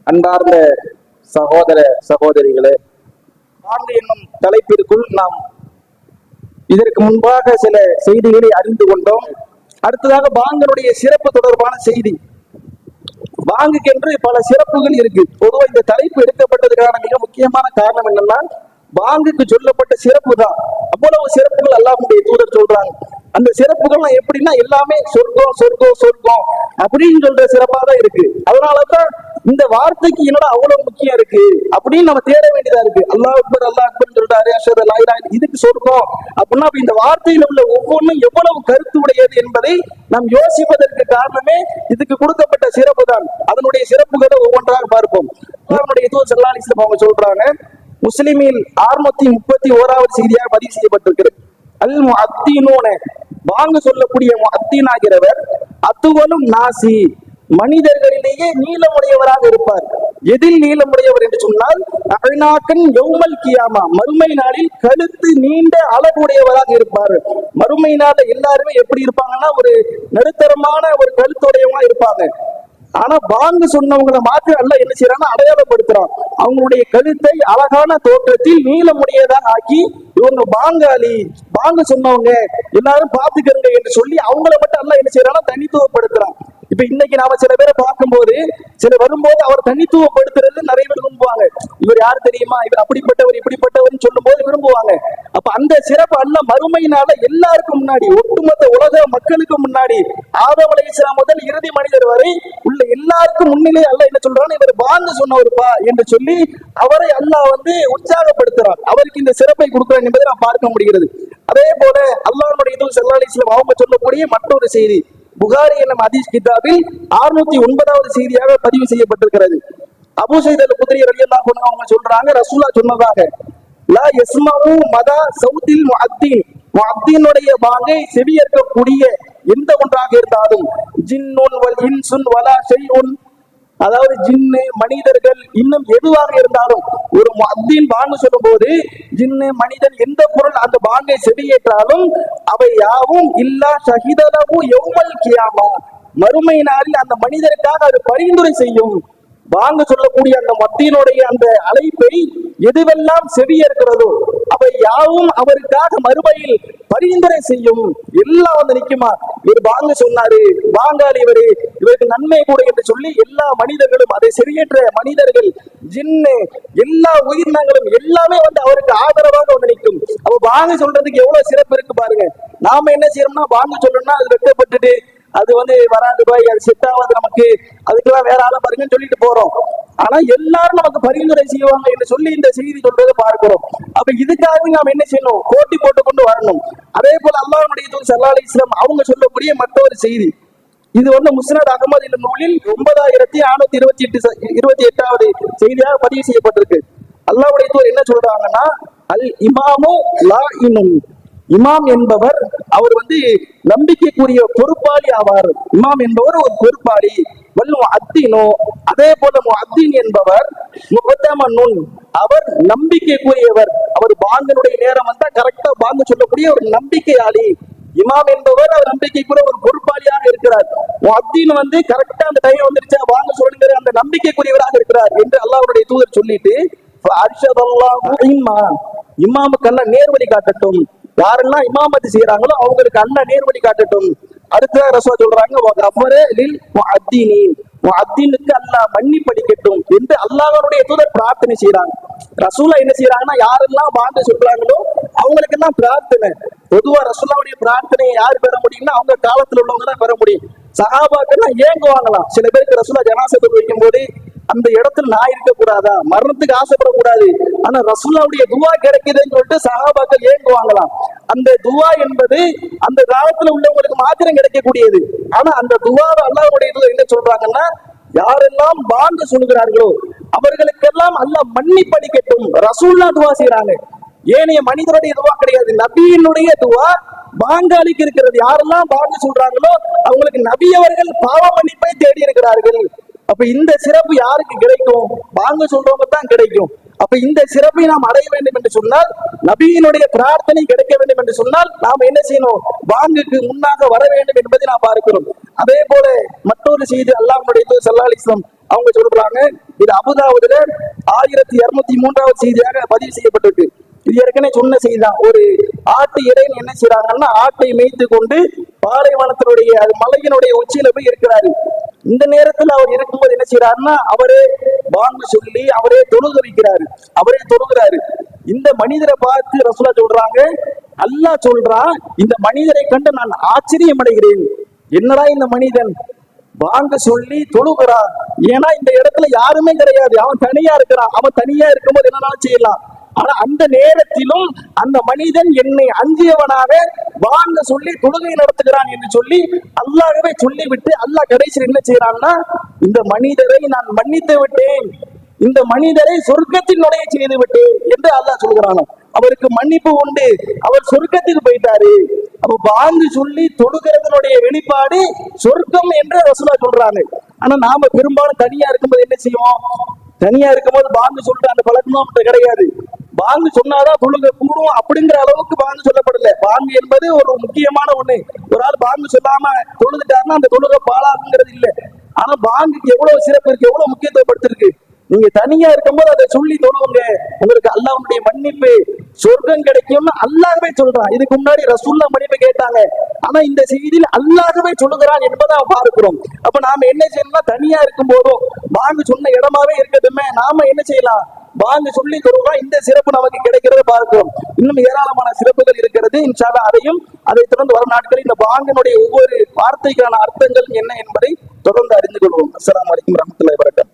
அன்பார்ந்த சகோதர சகோதரிகளே, பாங்கு என்னும் தலைப்பிற்குள் நாம் இதற்கு முன்பாக சில செய்திகளை அறிந்து கொண்டோம். அடுத்ததாக பாங்கனுடைய சிறப்பு தொடர்பான செய்தி. பாங்குக்கென்று பல சிறப்புகள் இருக்கு. பொதுவாக இந்த தலைப்பு எடுக்கப்பட்டதுக்கான மிக முக்கியமான காரணம் என்னன்னா, பாங்குக்கு சொல்லப்பட்ட சிறப்பு தான். அவ்வளவு சிறப்புகள் அல்லாஹ்வுடைய தூதர் சொல்றாங்க. அந்த சிறப்புகள்லாம் எப்படின்னா, எல்லாமே சொர்க்கம் சொர்க்கம் சொர்க்கம் அப்படின்னு சொல்ற சிறப்பா தான் இருக்கு. அதனாலதான் இந்த வார்த்தைக்கு என்னடா அவ்வளவு முக்கியம் இருக்கு அப்படின்னு நம்ம தேட வேண்டியதா இருக்கு. அல்லாஹ் அக்பர் அல்லாஹ் அக்பர் சொல்றாரு, அஷ்ஹது அல்லா இலாஹா இல்லல்லாஹ், இதுக்கு சொர்க்கம் அப்படின்னா இந்த வார்த்தையில உள்ள ஒவ்வொன்றும் எவ்வளவு கருத்து உடையது என்பதை நாம் யோசிப்பதற்கு காரணமே இதுக்கு கொடுக்கப்பட்ட சிறப்பு தான். அதனுடைய சிறப்புகளை ஒவ்வொன்றாக பார்ப்போம். அவருடைய தூதர் ஸல்லல்லாஹு அலைஹி வஸல்லம் அவங்க சொல்றாங்க, முஸ்லிமில் 631வது செய்தியாக பதிவு செய்யப்பட்டிருக்கிறது. அல் முஅத்தினூன, வாங்க சொல்லக்கூடிய முஅத்தின் ஆகிறவர், அத்துவலும் நாசி, மனிதர்களிலேயே நீளமுடையவராக இருப்பார். எதில் நீளமுடையவர் என்று சொன்னால், அழ்நாக்கன் யௌமல் கியாமா, மறுமை நாளில் கழுத்து நீண்ட அழகுடையவராக இருப்பார். மறுமை நாள் எல்லாருமே எப்படி இருப்பாங்கன்னா, ஒரு நடுத்தரமான ஒரு கழுத்துடையவங்களா இருப்பாங்க. ஆனா பாங்கு சொன்னவங்களை மாத்திரம் அல்ல என்ன செய்யறாங்கன்னா அடையாளப்படுத்துறான். அவங்களுடைய கழுத்தை அழகான தோற்றத்தில் நீளமுடையதாக ஆக்கி, இவங்க பாங்காளி, பாங்கு சொன்னவங்க எல்லாரும் பாத்துக்கிறங்க என்று சொல்லி அவங்கள மட்டும் அல்ல என்ன செய்யறாங்கன்னா தனித்துவப்படுத்துறான். இப்ப இன்னைக்கு நாம சில பேரை பார்க்கும்போது, சில வரும்போது அவர் தனித்துவப்படுத்துறது நிறைய பேர் விரும்புவாங்க. இவர் யார் தெரியுமா, இவர் அப்படிப்பட்டவர் இப்படிப்பட்டவர் சொல்லும் போது விரும்புவாங்க. அப்ப அந்த சிறப்பு அல்ல மறுமையினால எல்லாருக்கும் முன்னாடி, ஒட்டுமொத்த உலக மக்களுக்கு முன்னாடி, ஆதம் அலைஹிஸ்ஸலாம் முதல் இறுதி மனிதர் வரை உள்ள எல்லாருக்கும் முன்னிலை அல்ல என்ன சொல்றான்னு, இவர் பாங்கு சொன்னவருப்பா என்று சொல்லி அவரை அல்லாஹ் உற்சாகப்படுத்துறான். அவருக்கு இந்த சிறப்பை கொடுக்கிறான் என்பதை நாம் பார்க்க முடிகிறது. அதே போல அல்லாஹ்வுடைய தூதர் ஸல்லல்லாஹு அலைஹி வஸல்லம் அவங்க சொல்லக்கூடிய மற்றொரு செய்தி, புகாரி என்னும் ஹதீஸ் கிதாபில் 609வது செய்தியாக பதிவு செய்யப்பட்டிருக்கிறது. அபூ ஸயீத் அல் குத்ரி ரலியல்லாஹு அன்ஹு அவங்க சொல்றாங்க, ரசூலுல்லாஹ் சொன்னதாக, லா யஸ்மஉ மதா சௌத்தில் முஅத்தின், முஅத்தினுடைய பாங்கை செவியேற்கக்கூடிய எந்த ஒன்றாக இருந்தாலும், ஜின்னுன் வல் இன்சுன் வலா ஷைஉன், அதாவது ஜின்னு மனிதர்கள் இன்னும் எதுவாக இருந்தாலும், ஒரு முஅத்தின் பாங்கு சொல்லும் போது ஜின்னு மனிதன் எந்த பொருள் அந்த பாங்கை செவியேற்றாலும் அவை யாவும் இல்லா ஷஹிதலஹு யௌமல் கியாமா, மறுமை நாளில் அந்த மனிதருக்காக அது பரிந்துரை செய்யும். பாங்கு சொல்லக்கூடிய அந்த முஅத்தினுடைய அந்த அழைப்பை எதுவெல்லாம் செவியேற்கிறதோ அவை யாவும் அவருக்காக மறுமையில் பரிந்துரை செய்யும். எல்லாம் நிக்குமா, இவர் பாங்கு சொன்னாரு, பாங்காளி இவரு, இவருக்கு நன்மை கூட என்று சொல்லி எல்லா மனிதர்களும், அதை செவியேற்ற மனிதர்கள், ஜின்னு, எல்லா உயிரினங்களும் எல்லாமே அவருக்கு ஆதரவாக நிற்கும். அப்ப பாங்கு சொல்றதுக்கு எவ்வளவு சிறப்பு இருக்கு பாருங்க. நாம என்ன செய்யறோம்னா, பாங்கு சொல்லணும்னா அது வெட்டப்பட்டுட்டு அது வராது பாய், அது செட்டாவது நமக்கு, அதுக்கெல்லாம் வேற ஆளை பாருங்கன்னு சொல்லிட்டு போறோம். ஆனா எல்லாரும் நமக்கு பரிந்துரை செய்வாங்க என்று சொல்லி இந்த செய்தி சொல்றதை பார்க்கிறோம். அப்ப இதுக்காக நாம் என்ன செய்யணும், போட்டி போட்டு கொண்டு வரணும். அதே போல அல்லாஹ்வுடைய தூதர் ஸல்லல்லாஹு அலைஹி வஸல்லம் அவங்க சொல்லக்கூடிய மற்றொரு செய்தி, இது முஸ்னத் அஹ்மத் என்ற நூலில் 9628வது செய்தியாக பதிவு செய்யப்பட்டிருக்கு. அல்லாஹ்வுடைய தூதர் என்ன சொல்றாங்கன்னா, அல் இமாமு லா இனும், இமாம் என்பவர் அவர் நம்பிக்கைக்குரிய பொறுப்பாளி ஆவார். இமாம் என்பவர் ஒரு பொறுப்பாளி. வல் முஅத்தினு, அதே போல முஅத்தின் என்பவர் முஅத்தமனுன், அவர் நம்பிக்கைக்குரியவர். அவர் பாங்கனுடைய நேரம் வந்தா கரெக்டா பாங்கு சொல்லக்கூடிய ஒரு நம்பிக்கையாளி. இமாம் என்பவர் அவர் நம்பிக்கைக்குரிய ஒரு பொறுப்பாளியாக இருக்கிறார். முஅத்தின் கரெக்டா அந்த டைம் வந்துருச்சா பாங்க சொல்லுங்கிற அந்த நம்பிக்கைக்குரியவராக இருக்கிறார் என்று அல்லாஹ்வுடைய தூதர் சொல்லிட்டு, அர்ஷதல்லாஹு இம்மா, இமாமுக்கு அல்லாஹ் நேர்வழி காட்டட்டும். யாரெல்லாம் இமாமத்து செய்யறாங்களோ அவங்களுக்கு அல்லாஹ் நேர்வழி காட்டட்டும். அடுத்த ரசூல் சொல்றாங்க, முஅத்தினுக்கு அல்லாஹ் மன்னிப்பளிக்கட்டும் என்று அல்லாஹ்வுடைய தூதர் பிரார்த்தனை செய்யறாங்க. ரசூலா என்ன செய்யறாங்கன்னா, யாரெல்லாம் பாங்க சொல்றாங்களோ அவங்களுக்கு எல்லாம் பிரார்த்தனை. பொதுவா ரசூலுடைய பிரார்த்தனையை யார் பெற முடியும்னா அவங்க காலத்துல உள்ளவங்க தான் பெற முடியும். சஹாபாக்கெல்லாம் ஏங்குவாங்களாம். சில பேருக்கு ரசூலா ஜனாசா வைக்கும் போது அந்த இடத்துல நான் இருக்க கூடாதா, மரணத்துக்கு ஆசைப்படக்கூடாது, ஆனா ரசூலுடைய துவா கிடைக்குதுன்னு சொல்லிட்டு சஹாபாக்கள் ஏங்குவாங்களாம். அந்த துவா என்பது அந்த காலத்துல உள்ளவங்களுக்கு மாத்திரம் கிடைக்கக்கூடியது. ஆனா அந்த துவாவை அல்லாஹ்வுடைய தூதர் என்ன சொல்றாங்கன்னா, யாரெல்லாம் பாங்கு சொல்கிறார்களோ அவர்களுக்கெல்லாம் அல்லாஹ் மன்னிப்பளிக்கட்டும். ரசூலுல்லாஹ் துவா செய்யறாங்க. ஏனைய மனிதருடைய துவா கிடையாது, நபியினுடைய துவா பாங்காளிக்கு இருக்கிறது. யாரெல்லாம் பாங்கு சொல்றாங்களோ அவங்களுக்கு நபி அவர்கள் பாவ மன்னிப்பை தேடி இருக்கிறார்கள். அப்ப இந்த சிறப்பு யாருக்கு கிடைக்கும்? பாங்கு சொல்றவங்க தான் கிடைக்கும். அப்ப இந்த சிறப்பை நாம் அடைய வேண்டும் என்று சொன்னால், நபியினுடைய பிரார்த்தனை கிடைக்க வேண்டும் என்று சொன்னால் நாம் என்ன செய்யணும்? பாங்குக்கு முன்னாக வர வேண்டும் என்பதை நாம் பார்க்கிறோம். அதே போல மற்றொரு செய்தி அல்லாஹ்வுடைய தூதர் ஸல்லல்லாஹு அலைஹி வஸல்லம் அவங்க சொல்றாங்க. இது அபுதாவுதுல 1203வது செய்தியாக பதிவு செய்யப்பட்டிருக்கு. இது ஏற்கனவே சொன்ன செய்தி தான். ஒரு ஆட்டு இடையன் என்ன செய்யறாங்கன்னா, ஆட்டை மேய்த்து கொண்டு பாலைவனத்தினுடைய மலையினுடைய உச்சியில போய் இருக்கிறாரு. இந்த நேரத்தில் அவர் இருக்கும்போது என்ன செய்யறாருன்னா, அவரே வாங்க சொல்லி அவரே தொழுக வைக்கிறாரு, அவரே தொழுகிறாரு. இந்த மனிதரை பார்த்து ரசூலா சொல்றாங்க, அல்லாஹ் சொல்றான், இந்த மனிதரை கண்டு நான் ஆச்சரியம் அடைகிறேன். என்னடா இந்த மனிதன் வாங்க சொல்லி தொழுகிறான். ஏன்னா இந்த இடத்துல யாருமே கிடையாது, அவன் தனியா இருக்கிறான். அவன் தனியா இருக்கும்போது என்னன்னாலும் செய்யலாம். ஆனா அந்த நேரத்திலும் அந்த மனிதன் என்னை அஞ்சியவனாக வாங்க சொல்லி தொழுகை நடத்துகிறான் என்று சொல்லி அல்லாஹ்வே சொல்லிவிட்டு அல்லாஹ் கடைசியில் என்ன செய்யறான்னா, இந்த மனிதரை நான் மன்னித்து விட்டேன், இந்த மனிதரை சொர்க்கத்தில் நுழைய செய்து விட்டேன் என்று அல்லாஹ் சொல்கிறானோ. அவருக்கு மன்னிப்பு உண்டு, அவர் சொர்க்கத்துக்கு போயிட்டாரு. அப்ப வாங்கு சொல்லி தொழுகிறதனுடைய வெளிப்பாடு சொர்க்கம் என்று ரசூலா சொல்றாங்க. ஆனா நாம பெரும்பாலும் தனியா இருக்கும்போது என்ன செய்வோம்? தனியா இருக்கும்போது பாங்கு சொல்லிட்டு அந்த பழக்கமும் கிடையாது. பாங்கு சொன்னாதான் தொழுகை கூடும் அப்படிங்கிற அளவுக்கு பாங்கு சொல்லப்படல. பாங்கு என்பது ஒரு முக்கியமான ஒண்ணு. ஒரு ஆள் பாங்கு சொல்லாம தொழுதுட்டாருன்னா அந்த தொழுகை பாழாகுங்கிறது இல்லை. ஆனா பாங்குக்கு எவ்வளவு சிறப்பு இருக்கு, எவ்வளவு முக்கியத்துவப்படுத்திருக்கு. நீங்க தனியா இருக்கும்போது அதை சொல்லி தொழுவுங்க, உங்களுக்கு அல்லாஹ்வுடைய மன்னிப்பு சொர்க்கம் கிடைக்கும்னு அல்லாஹ்வே சொல்றான். இதுக்கு முன்னாடி ரசூலுல்லாஹ் மன்னிப்பு கேட்டாங்க, ஆனா இந்த செய்தியில் அல்லாஹ்வே சொல்லுகிறான் என்பதை பார்க்கிறோம். அப்ப நாம என்ன செய்யணும்னா, தனியா இருக்கும் போதும் பாங்கு சொன்ன இடமாவே இருக்கட்டுமே, நாம என்ன செய்யலாம், பாங்கு சொல்லி தொழுகிறோம். இந்த சிறப்பு நமக்கு கிடைக்கிறத பார்க்கிறோம். இன்னும் ஏராளமான சிறப்புகள் இருக்கிறது. இன்ஷா அல்லாஹ் அதையும் அதை தொடர்ந்து வரும் நாட்களில் இந்த பாங்கினுடைய ஒவ்வொரு வார்த்தைக்கான அர்த்தங்கள் என்ன என்பதை தொடர்ந்து அறிந்து கொள்வோம். அஸ்ஸலாமு அலைக்கும் வரஹ்மத்துல்லாஹி வபரகாத்துஹு.